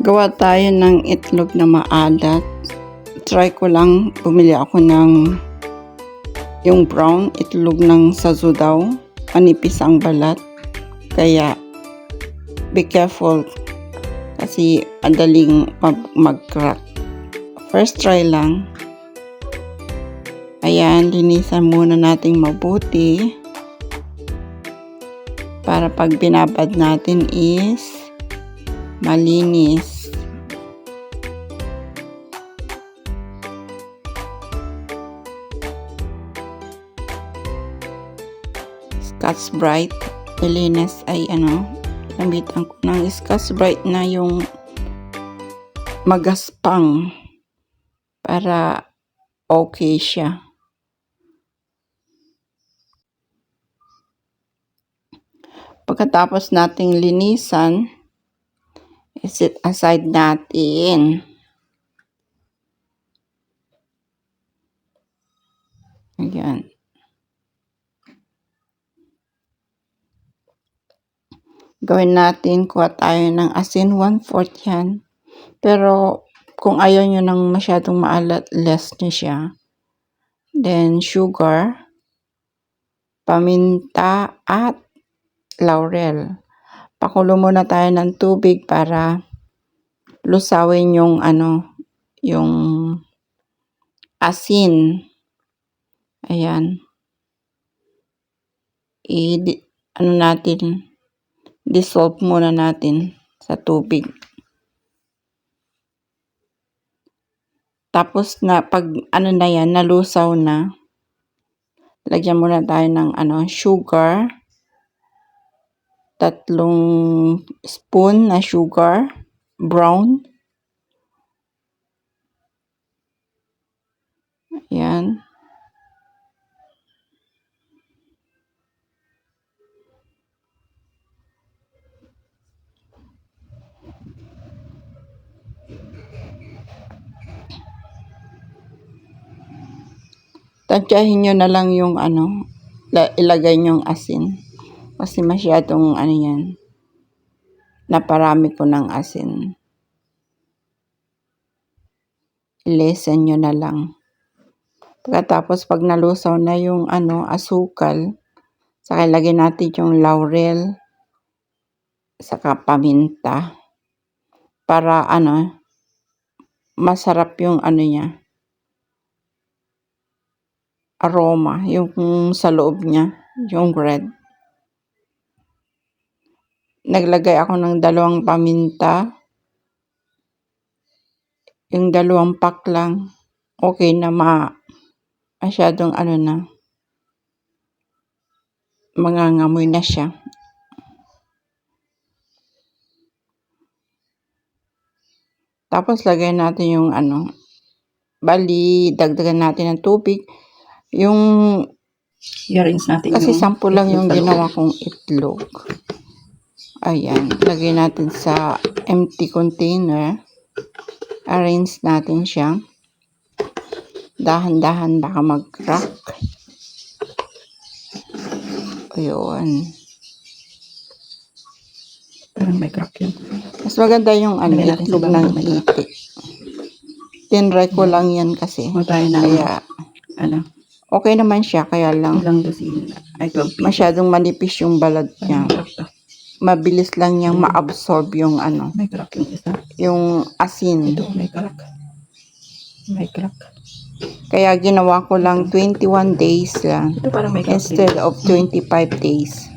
Gawa tayo ng itlog na maalat. Try ko lang, bumili ako ng yung brown itlog ng Sazu daw. Manipis ang balat. Kaya, be careful kasi madaling mag-crack. First try lang. Ayan, linisan muna nating mabuti para pag binabad natin is malinis. Scotch-Brite, nilinis ay lambitan ko ng Scotch-Brite na yung magaspang para okay siya. Pagkatapos nating linisan, i-set aside natin. Ayan. Gawin natin, kuha tayo ng asin, 1/4 yan. Pero, kung ayaw nyo ng masyadong maalat, less nyo siya. Then, sugar, paminta, at laurel. Pakulo muna tayo ng tubig para lusawin yung yung asin. Ayan. Dissolve muna natin sa tubig. Tapos pag nalusaw na, lagyan muna tayo ng sugar. 3 spoon na sugar, brown. Ayan. Tansyahin nyo na lang yung ilagay nyong asin. Kasi masyadong yan. Naparami ko ng asin. I-lessen nyo na lang. Pagkatapos pag nalusaw na yung asukal, saka ilagay natin yung laurel, saka paminta. Para masarap yung niya. Aroma, yung sa loob niya, yung bread. Naglagay ako ng 2 paminta. Yung 2 pack lang. Okay na masyadong mangangamoy na siya. Tapos lagay natin yung dagdagan natin ng tubig. Yung i-rinse natin kasi sample lang yung ginawa kong itlog. Ayan, lagay natin sa empty container. Arrange natin siya. Dahan-dahan baka mag-crack. Ayun. Parang may crack yun. Mas maganda yung itlog ng itik. Tinry ko lang yan kasi. Kaya, okay naman siya, kaya lang ilang dosin? Ay, 12 pieces. Masyadong manipis yung balat niya. Mabilis lang niyang ma-absorb yung May crack yung isa. yung asin. Ito, may crack. May crack. Kaya ginawa ko lang 21 days lang. Ito parang may crack Instead of 25 days.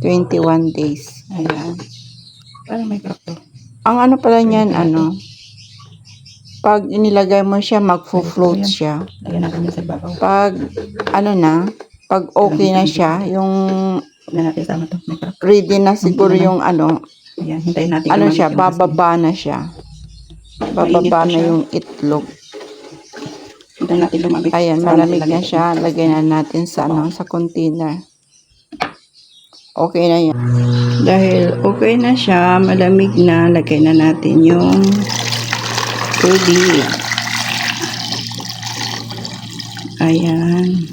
21 days. Ayan. Parang may crack to. Ang pala niyan, pag inilagay mo siya, magfo-float siya. Lagyan natin yan sa babaw. Pag okay na siya, yung natin sama to. May crack. ready na siguro yung Ayan, hintayin natin. siya, bababa na siya. Bababa na yung itlog. Hintayin natin lumamig. Ayan, malamig na siya. Lagay na natin sa sa container. Okay na yan. Dahil okay na siya, malamig na, lagay na natin yung tubig. Ayan.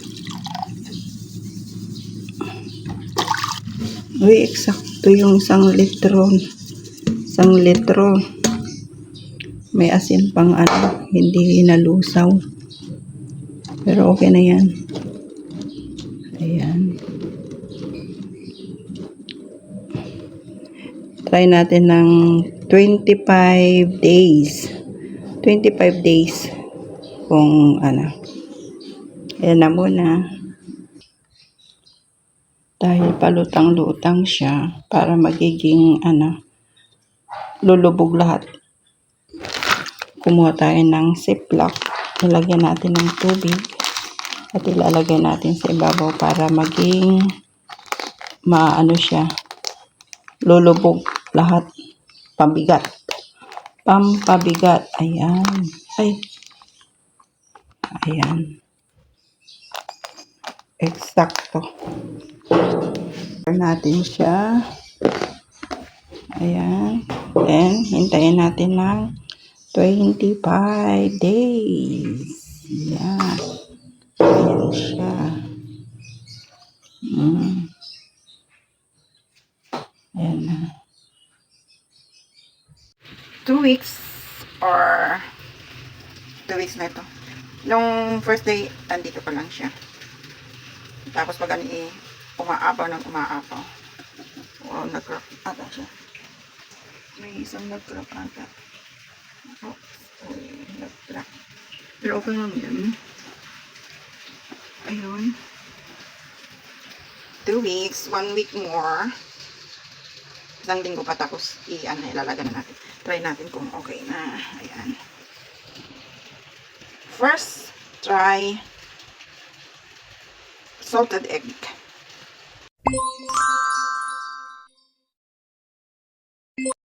Uy, eksakto yung 1 litro. 1 1 litro. May asin pang hindi nalusaw. Pero okay na yan. Ayan. Try natin ng 25 days. 25 days. Kung Ayan na muna. Dahil palutang-lutang siya para magiging lulubog lahat. Kumuha tayo ng ziplock. Ilagyan natin ng tubig. At ilalagay natin sa ibabaw para maging siya. Lulubog lahat. Pabigat. Pampabigat. Ayan. Ayan. Eksakto. Natin siya. Ayan. Then, hintayin natin ng 25 days. Ayan. Ayan siya. Ayan na. 2 weeks or 2 weeks na ito. Nung first day, andito pa lang siya. Tapos pag umaapaw ng umaapaw. Wow, nag-crack ata siya. May isang nag-crack ata. Nag-crack. Pero okay lang yan. Ayun. 2 weeks, 1 week more. Isang linggo pa tapos ilalagay na natin. Try natin kung okay na. Ayan. First, try salted egg.